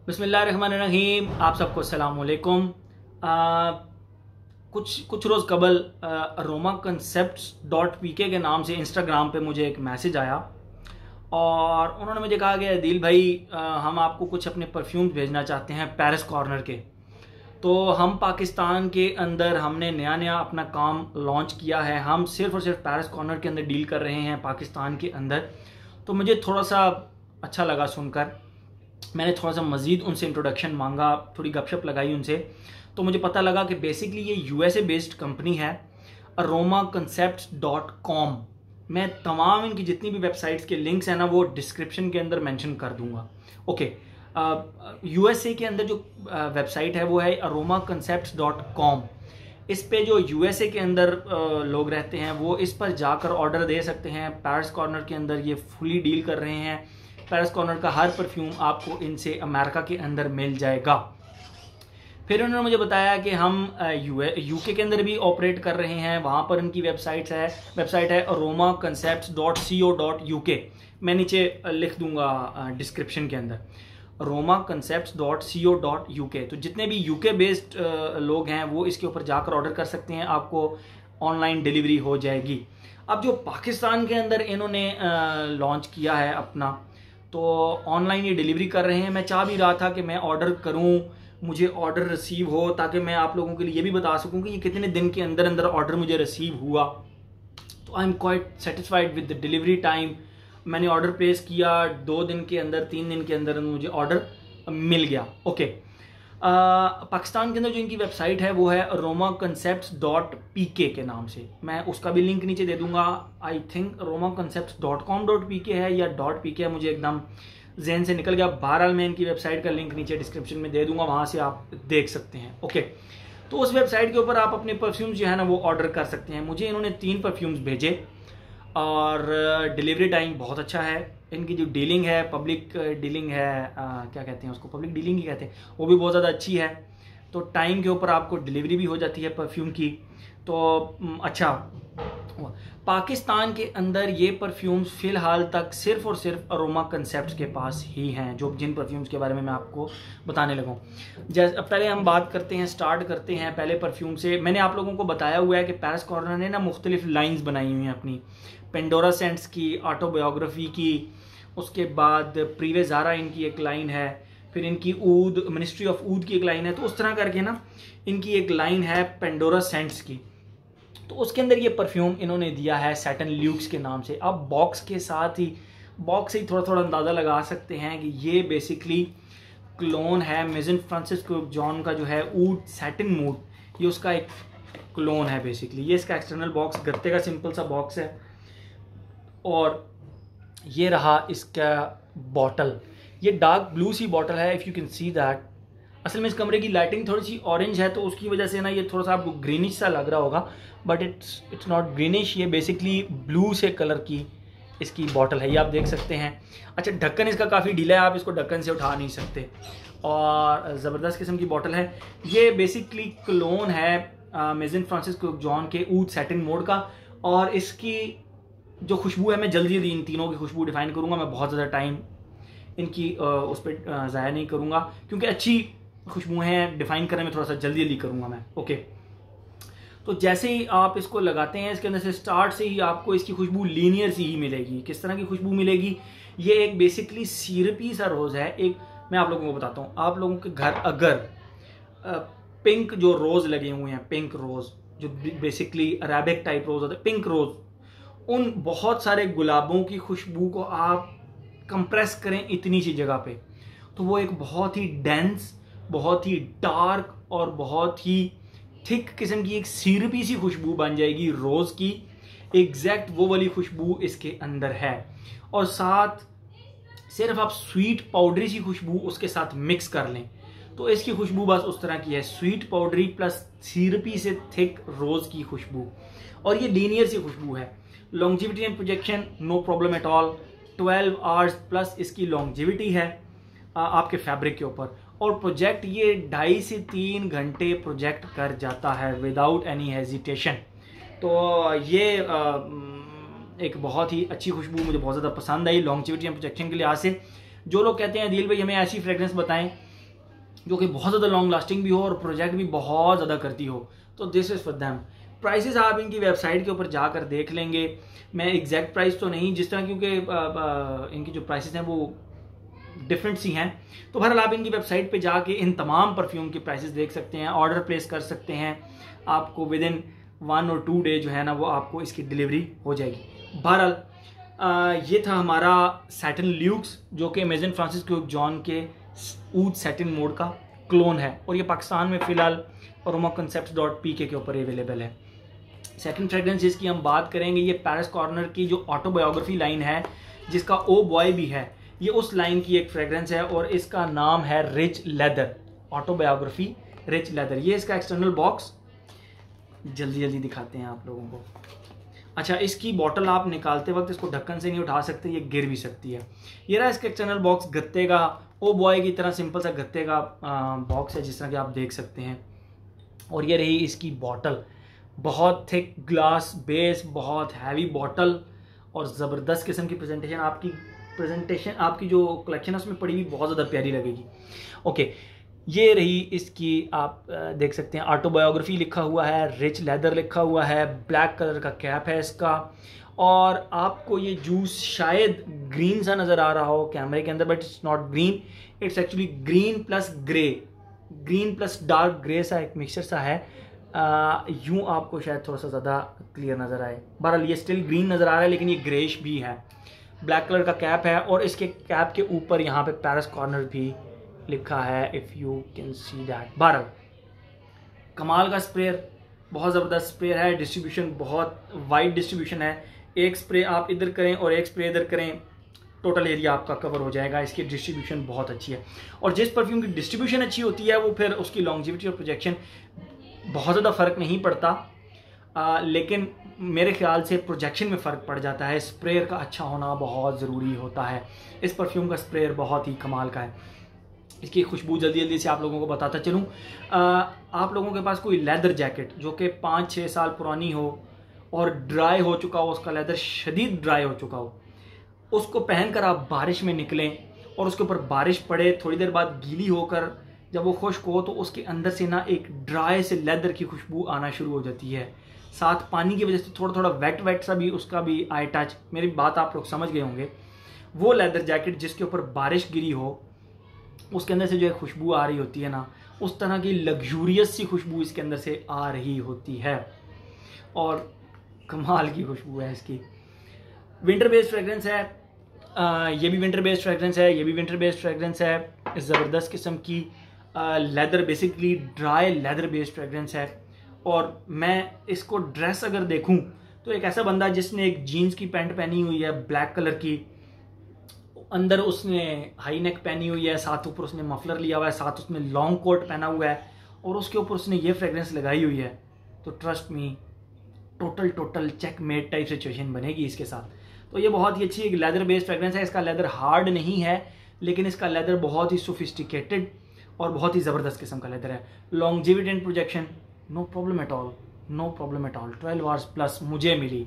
बिस्मिल्लाहिर्रहमानिर्रहीम। आप सबको अस्सलाम वालेकुम। कुछ रोज़ कबल aroma-concepts.pk के नाम से इंस्टाग्राम पे मुझे एक मैसेज आया और उन्होंने मुझे कहा कि दिल भाई हम आपको कुछ अपने परफ्यूम्स भेजना चाहते हैं पेरिस कॉर्नर के। तो हम पाकिस्तान के अंदर हमने नया अपना काम लॉन्च किया है। हम सिर्फ और सिर्फ पेरिस कॉर्नर के अंदर डील कर रहे हैं पाकिस्तान के अंदर। तो मुझे थोड़ा सा अच्छा लगा सुनकर, मैंने थोड़ा सा मज़ीद उनसे इंट्रोडक्शन मांगा, थोड़ी गपशप लगाई उनसे। तो मुझे पता लगा कि बेसिकली ये यूएसए बेस्ड कंपनी है aroma-concepts.com। मैं तमाम इनकी जितनी भी वेबसाइट्स के लिंक्स हैं ना वो डिस्क्रिप्शन के अंदर मेंशन कर दूंगा। ओके, यूएसए के अंदर जो वेबसाइट है वो है aroma-concepts.com। इस पे जो यूएसए के अंदर लोग रहते हैं वो इस पर जाकर ऑर्डर दे सकते हैं। पेरिस कॉर्नर के अंदर ये फुली डील कर रहे हैं। पेरिस कॉर्नर का हर परफ्यूम आपको इनसे अमेरिका के अंदर मिल जाएगा। फिर उन्होंने मुझे बताया कि हम यूके के अंदर भी ऑपरेट कर रहे हैं। वहाँ पर उनकी वेबसाइट है aroma-concepts.co.uk। मैं नीचे लिख दूंगा डिस्क्रिप्शन के अंदर aroma-concepts.co.uk। तो जितने भी यूके बेस्ड लोग हैं वो इसके ऊपर जाकर ऑर्डर कर सकते हैं, आपको ऑनलाइन डिलीवरी हो जाएगी। अब जो पाकिस्तान के अंदर इन्होंने लॉन्च किया है अपना, तो ऑनलाइन ये डिलीवरी कर रहे हैं। मैं चाह भी रहा था कि मैं ऑर्डर करूं, मुझे ऑर्डर रिसीव हो, ताकि मैं आप लोगों के लिए ये भी बता सकूं कि ये कितने दिन के अंदर अंदर ऑर्डर मुझे रिसीव हुआ। तो I am quite satisfied with the delivery time. मैंने ऑर्डर प्लेस किया, 2 दिन के अंदर 3 दिन के अंदर मुझे ऑर्डर मिल गया। ओके, पाकिस्तान के अंदर जो इनकी वेबसाइट है वो है aroma-concepts.pk के नाम से। मैं उसका भी लिंक नीचे दे दूंगा। आई थिंक aroma-concepts.com.pk है या .pk है, मुझे एकदम जहन से निकल गया। बहरहाल मैं इनकी वेबसाइट का लिंक नीचे डिस्क्रिप्शन में दे दूंगा, वहां से आप देख सकते हैं। ओके, तो उस वेबसाइट के ऊपर आप अपने परफ्यूम्स जो है ना वो ऑर्डर कर सकते हैं। मुझे इन्होंने 3 परफ्यूम्स भेजे और डिलीवरी टाइम बहुत अच्छा है। इनकी जो डीलिंग है, पब्लिक डीलिंग है, क्या कहते हैं उसको, पब्लिक डीलिंग ही कहते हैं, वो भी बहुत ज़्यादा अच्छी है। तो टाइम के ऊपर आपको डिलीवरी भी हो जाती है परफ्यूम की। तो अच्छा, पाकिस्तान के अंदर ये परफ्यूम्स फ़िलहाल तक सिर्फ और सिर्फ अरोमा कंसेप्ट्स के पास ही हैं, जो जिन परफ्यूम्स के बारे में मैं आपको बताने लगा हूँ। जैसे पहले हम बात करते हैं, स्टार्ट करते हैं पहले परफ्यूम से। मैंने आप लोगों को बताया हुआ है कि पेरिस कॉर्नर ने ना मुख्तलिफ लाइन्स बनाई हुई हैं अपनी, पेंडोरा सेंट्स की, ऑटोबायोग्राफी की, उसके बाद प्रीवे ज़ारा इनकी एक लाइन है, फिर इनकी ऊद, मिनिस्ट्री ऑफ ऊद की एक लाइन है। तो उस तरह करके ना इनकी एक लाइन है पेंडोरा सेंट्स की। तो उसके अंदर ये परफ्यूम इन्होंने दिया है सैटन ल्यूक्स के नाम से। अब बॉक्स से ही थोड़ा अंदाज़ा लगा सकते हैं कि ये बेसिकली क्लोन है मेजन फ्रांसिस्को जॉन का जो है ऊड सैटिन मूड, ये उसका एक क्लोन है बेसिकली। ये इसका एक्सटर्नल बॉक्स गत्ते का सिंपल सा बॉक्स है और ये रहा इसका बॉटल। ये डार्क ब्लू सी बॉटल है, if you can see that. असल में इस कमरे की लाइटिंग थोड़ी सी ऑरेंज है तो उसकी वजह से ना ये थोड़ा सा आपको ग्रीनिश सा लग रहा होगा, बट इट्स नॉट ग्रीनिश। ये बेसिकली ब्लू से कलर की इसकी बॉटल है, ये आप देख सकते हैं। अच्छा, ढक्कन इसका काफ़ी ढीला है, आप इसको ढक्कन से उठा नहीं सकते और ज़बरदस्त किस्म की बॉटल है। ये बेसिकली क्लोन है मेजन फ्रांसिस्को जॉन के ऊद सैटिन मोड का। और इसकी जो खुशबू है, मैं जल्दी इन तीनों की खुशबू डिफाइन करूँगा। मैं बहुत ज़्यादा टाइम इनकी उस पर ज़ाया नहीं करूँगा क्योंकि अच्छी खुशबू हैं, डिफाइन करने में थोड़ा सा जल्दी करूँगा मैं। ओके, तो जैसे ही आप इसको लगाते हैं, इसके अंदर से स्टार्ट से ही आपको इसकी खुशबू लीनियर सी ही मिलेगी। किस तरह की खुशबू मिलेगी? ये एक बेसिकली सिरपी सा रोज़ है। एक मैं आप लोगों को बताता हूँ, आप लोगों के घर अगर पिंक जो रोज़ लगे हुए हैं, पिंक रोज़ जो बेसिकली अरेबिक टाइप रोज़ होता है, पिंक रोज़, उन बहुत सारे गुलाबों की खुशबू को आप कंप्रेस करें इतनी सी जगह पे, तो वो एक बहुत ही डेंस, बहुत ही डार्क और बहुत ही थिक किस्म की एक सिरपी सी खुशबू बन जाएगी रोज़ की। एग्जैक्ट वो वाली खुशबू इसके अंदर है। और साथ सिर्फ आप स्वीट पाउडरी सी खुशबू उसके साथ मिक्स कर लें तो इसकी खुशबू बस उस तरह की है, स्वीट पाउडरी प्लस सिरपी से थिक रोज़ की खुशबू। और ये लीनियर सी खुशबू है। Longevity and projection no problem at all, 12 hours plus इसकी लॉन्जिविटी है आपके फैब्रिक के ऊपर। और प्रोजेक्ट ये 2.5 से 3 घंटे प्रोजेक्ट कर जाता है विदाउट एनी हेजिटेशन। तो ये एक बहुत ही अच्छी खुशबू मुझे बहुत ज़्यादा पसंद आई लॉन्जिविटी एंड प्रोजेक्शन के लिहाज से। जो लोग कहते हैं दिल भाई हमें ऐसी फ्रेग्रेंस बताएं जो कि बहुत ज़्यादा लॉन्ग लास्टिंग भी हो और प्रोजेक्ट भी बहुत ज़्यादा करती हो, तो this is for them. Prices आप इनकी वेबसाइट के ऊपर जाकर देख लेंगे। मैं एग्जैक्ट प्राइस तो नहीं, जिस तरह, क्योंकि इनकी जो प्राइसेस हैं वो डिफरेंट सी हैं, तो बहरहाल आप इनकी वेबसाइट पे जाके इन तमाम परफ्यूम की प्राइसेस देख सकते हैं, ऑर्डर प्लेस कर सकते हैं। आपको विद इन 1 और 2 डे जो है ना वो आपको इसकी डिलीवरी हो जाएगी। बहरहाल ये था हमारा सैटिन ल्यूक्स, जो कि अमेजन फ्रांसिस क्यूक जॉन के ऊद सैटिन मोड का क्लोन है, और ये पाकिस्तान में फ़िलहाल aromaconcepts.pk के ऊपर अवेलेबल है। सेकंड फ्रेग्रेंस जिसकी हम बात करेंगे, ये पेरिस कॉर्नर की जो ऑटोबायोग्राफी लाइन है, जिसका ओ बॉय भी है, ये उस लाइन की एक फ्रेग्रेंस है और इसका नाम है rich leather. Autobiography rich leather, ये इसका एक्सटर्नल बॉक्स जल्दी जल्दी दिखाते हैं आप लोगों को। अच्छा, इसकी बॉटल आप निकालते वक्त इसको ढक्कन से नहीं उठा सकते, ये गिर भी सकती है। ये रहा इसका एक्सटर्नल बॉक्स, गत्ते का, ओ बॉय की तरह सिंपल सा गत्ते का बॉक्स है, जिस तरह कि आप देख सकते हैं। और ये रही इसकी बॉटल, बहुत थिक ग्लास बेस, बहुत हैवी बॉटल और ज़बरदस्त किस्म की प्रेजेंटेशन आपकी जो कलेक्शन है उसमें पड़ी हुई बहुत ज़्यादा प्यारी लगेगी। ओके, ये रही इसकी, आप देख सकते हैं ऑटोबायोग्राफी लिखा हुआ है, रिच लेदर लिखा हुआ है, ब्लैक कलर का कैप है इसका, और आपको ये जूस शायद ग्रीन सा नज़र आ रहा हो कैमरे के अंदर, but it's not green, it's actually green plus grey, green plus dark grey सा एक मिक्सचर सा है। यूं आपको शायद थोड़ा सा ज़्यादा क्लियर नज़र आए। बहरहाल ये स्टिल ग्रीन नज़र आ रहा है, लेकिन ये ग्रेश भी है। ब्लैक कलर का कैप है और इसके कैप के ऊपर यहाँ पे पेरिस कॉर्नर भी लिखा है, if you can see that. बहरहाल कमाल का स्प्रेयर, बहुत ज़बरदस्त स्प्रेयर है, डिस्ट्रीब्यूशन बहुत वाइड डिस्ट्रीब्यूशन है। एक स्प्रे आप इधर करें और एक स्प्रे इधर करें, टोटल एरिया आपका कवर हो जाएगा। इसकी डिस्ट्रीब्यूशन बहुत अच्छी है, और जिस परफ्यूम की डिस्ट्रीब्यूशन अच्छी होती है वो फिर उसकी लॉन्जिविटी और प्रोजेक्शन बहुत ज़्यादा फ़र्क नहीं पड़ता, लेकिन मेरे ख्याल से प्रोजेक्शन में फ़र्क पड़ जाता है। स्प्रेयर का अच्छा होना बहुत ज़रूरी होता है। इस परफ्यूम का स्प्रेयर बहुत ही कमाल का है। इसकी खुशबू जल्दी जल्दी से आप लोगों को बताता चलूँ। आप लोगों के पास कोई लेदर जैकेट जो कि 5-6 साल पुरानी हो और ड्राई हो चुका हो, उसका लेदर शदीद ड्राई हो चुका हो, उसको पहनकर आप बारिश में निकलें और उसके ऊपर बारिश पड़े, थोड़ी देर बाद गीली होकर जब वो खुश्क हो तो उसके अंदर से ना एक ड्राई से लेदर की खुशबू आना शुरू हो जाती है। साथ पानी की वजह से थोड़ा थोड़ा वेट सा भी उसका भी आई टच, मेरी बात आप लोग समझ गए होंगे। वो लेदर जैकेट जिसके ऊपर बारिश गिरी हो, उसके अंदर से जो एक खुशबू आ रही होती है ना, उस तरह की लग्जूरियस सी खुशबू इसके अंदर से आ रही होती है, और कमाल की खुशबू है इसकी। विंटर बेस्ड फ्रेग्रेंस है, ये भी विंटर बेस्ड फ्रेग्रेंस है, ये भी विंटर बेस्ड फ्रेग्रेंस है। ज़बरदस्त किस्म की leather, basically dry leather based fragrance है। और मैं इसको ड्रेस अगर देखूं तो एक ऐसा बंदा जिसने एक जीन्स की पैंट पहनी हुई है ब्लैक कलर की, अंदर उसने हाई नेक पहनी हुई है, साथ ऊपर उसने मफलर लिया हुआ है, साथ उसने लॉन्ग कोट पहना हुआ है, और उसके ऊपर उसने ये फ्रेग्रेंस लगाई हुई है, तो trust me total checkmate type situation बनेगी इसके साथ। तो ये बहुत ही अच्छी एक लेदर बेस्ड फ्रेग्रेंस है। इसका लेदर हार्ड नहीं है, लेकिन इसका लेदर बहुत ही सोफिस्टिकेटेड और बहुत ही ज़बरदस्त किस्म का लेदर है। Longevity and projection no problem at all, no problem at all. 12 hours plus मुझे मिली,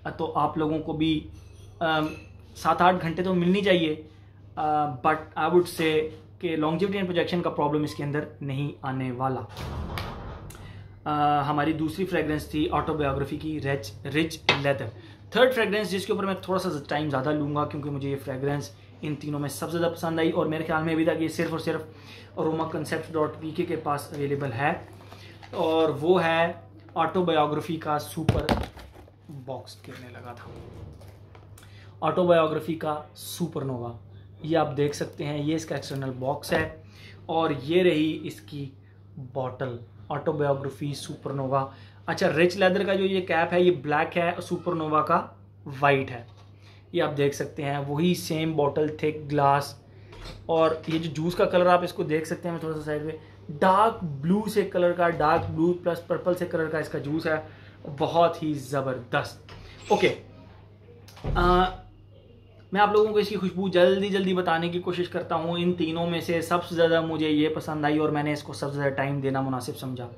तो आप लोगों को भी 7-8 घंटे तो मिलनी चाहिए, बट आई वुड से कि लॉन्जिविटी एंड प्रोजेक्शन का प्रॉब्लम इसके अंदर नहीं आने वाला। हमारी दूसरी फ्रेग्रेंस थी ऑटोबायोग्राफी की रिच लेदर। थर्ड फ्रेग्रेंस जिसके ऊपर मैं थोड़ा सा टाइम ज़्यादा लूँगा, क्योंकि मुझे ये फ्रेग्रेंस इन तीनों में सबसे ज़्यादा पसंद आई, और मेरे ख्याल में अभी तक ये सिर्फ और सिर्फ aromaconcepts.pk के पास अवेलेबल है, और वो है ऑटोबायोग्राफी का सुपर बॉक्स गिरने लगा था, ऑटोबायोग्राफी का सुपरनोवा। ये आप देख सकते हैं, ये इसका एक्सटर्नल बॉक्स है, और ये रही इसकी बॉटल ऑटोबायोग्राफी सुपरनोवा। अच्छा, रिच लेदर का जो ये कैप है ये ब्लैक है, सुपरनोवा का वाइट है। ये आप देख सकते हैं, वही सेम बॉटल, थिक ग्लास, और ये जो जूस का कलर आप इसको देख सकते हैं, मैं थोड़ा सा साइड में, डार्क ब्लू से कलर का, डार्क ब्लू प्लस पर्पल से कलर का इसका जूस है, बहुत ही ज़बरदस्त। ओके, मैं आप लोगों को इसकी खुशबू जल्दी जल्दी बताने की कोशिश करता हूँ। इन तीनों में से सबसे ज़्यादा मुझे ये पसंद आई और मैंने इसको सबसे ज़्यादा टाइम देना मुनासिब समझा।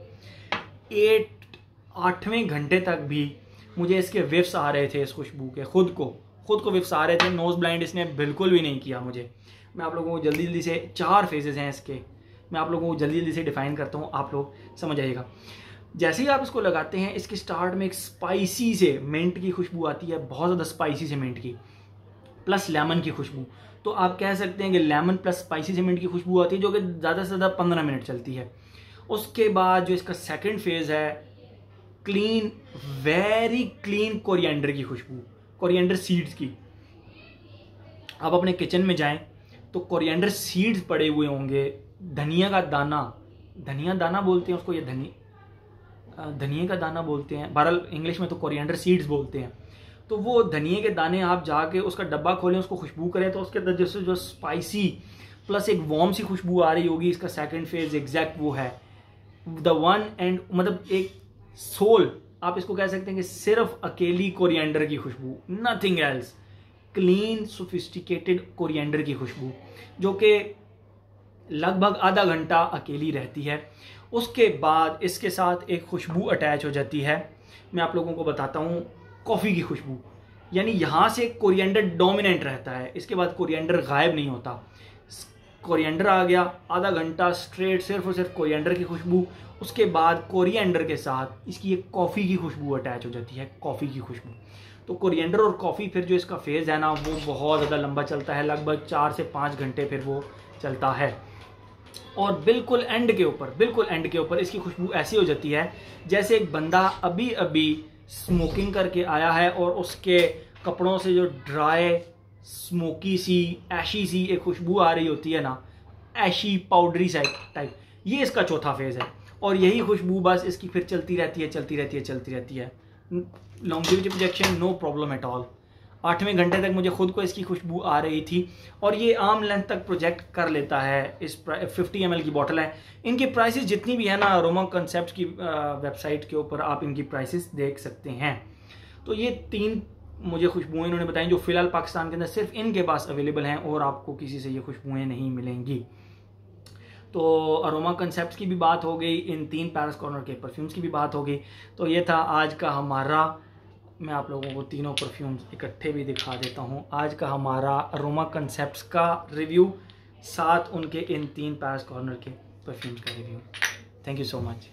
8वें घंटे तक भी मुझे इसके विफ्स आ रहे थे, इस खुशबू के खुद को विफ्स आ रहे थे। नोज़ ब्लाइंड इसने बिल्कुल भी नहीं किया मुझे। मैं आप लोगों को जल्दी जल्दी से 4 फेजेस हैं इसके, मैं आप लोगों को जल्दी जल्दी से डिफाइन करता हूँ, आप लोग समझ आइएगा। जैसे ही आप इसको लगाते हैं, इसके स्टार्ट में एक स्पाइसी से मिंट की खुशबू आती है, बहुत ज़्यादा स्पाइसी से मिंट की, प्लस लेमन की खुशबू। तो आप कह सकते हैं कि लेमन प्लस स्पाइसी से मिंट की खुशबू आती है, जो कि ज़्यादा से ज़्यादा 15 मिनट चलती है। उसके बाद जो इसका सेकंड फेज़ है, क्लीन, वेरी क्लीन कोरिएंडर की खुशबू, कोरिएंडर सीड्स की। आप अपने किचन में जाएं तो कोरिएंडर सीड्स पड़े हुए होंगे, धनिया का दाना, धनिया दाना बोलते हैं उसको, या धनिया का दाना बोलते हैं, बहरहाल इंग्लिश में तो कोरिएंडर सीड्स बोलते हैं। तो वो धनिया के दाने आप जाके उसका डब्बा खोलें, उसको खुशबू करें, तो उसके अंदर जैसे जो स्पाइसी प्लस एक वार्म सी खुशबू आ रही होगी, इसका सेकंड फेज एग्जैक्ट वो है द वन एंड, मतलब एक सोल आप इसको कह सकते हैं कि सिर्फ अकेली कोरिएंडर की खुशबू, nothing else, clean sophisticated coriander की खुशबू, जो कि लगभग आधा घंटा अकेली रहती है। उसके बाद इसके साथ एक खुशबू अटैच हो जाती है, मैं आप लोगों को बताता हूँ, कॉफ़ी की खुशबू। यानी यहाँ से कोरिएंडर डोमिनेंट रहता है, इसके बाद कोरिएंडर गायब नहीं होता। कोरिएंडर आ गया, आधा घंटा स्ट्रेट सिर्फ और सिर्फ कोरिएंडर की खुशबू। उसके बाद कोरिएंडर के साथ इसकी एक कॉफ़ी की खुशबू अटैच हो जाती है, कॉफ़ी की खुशबू। तो कोरिएंडर और कॉफ़ी फिर जो इसका फेज़ है ना, वो बहुत ज़्यादा लंबा चलता है, लगभग 4 से 5 घंटे फिर वो चलता है। और बिल्कुल एंड के ऊपर इसकी खुशबू ऐसी हो जाती है जैसे एक बंदा अभी अभी स्मोकिंग करके आया है और उसके कपड़ों से जो ड्राई स्मोकी सी ऐशी सी एक खुशबू आ रही होती है ना, ऐशी पाउडरी टाइप, ये इसका चौथा फेज़ है। और यही खुशबू बस इसकी फिर चलती रहती है। Longevity projection no problem at all. 8वें घंटे तक मुझे खुद को इसकी खुशबू आ रही थी, और ये आर्म लेंथ तक प्रोजेक्ट कर लेता है। इस 50 ml की बॉटल है। इनकी प्राइसेस जितनी भी है ना, अरोमा कॉन्सेप्ट्स की वेबसाइट के ऊपर आप इनकी प्राइसेस देख सकते हैं। तो ये 3 मुझे खुशबुएं इन्होंने बताई जो फिलहाल पाकिस्तान के अंदर सिर्फ इनके पास अवेलेबल हैं, और आपको किसी से ये खुशबुएं नहीं मिलेंगी। तो अरोमा कॉन्सेप्ट्स की भी बात हो गई, इन 3 पैरिस कॉर्नर के परफ्यूम्स की भी बात हो गई। तो ये था आज का हमारा, मैं आप लोगों को तीनों परफ्यूम्स इकट्ठे भी दिखा देता हूँ। आज का हमारा अरोमा कॉन्सेप्ट्स का रिव्यू, साथ उनके इन 3 पैरिस कॉर्नर के परफ्यूम्स का review. Thank you so much.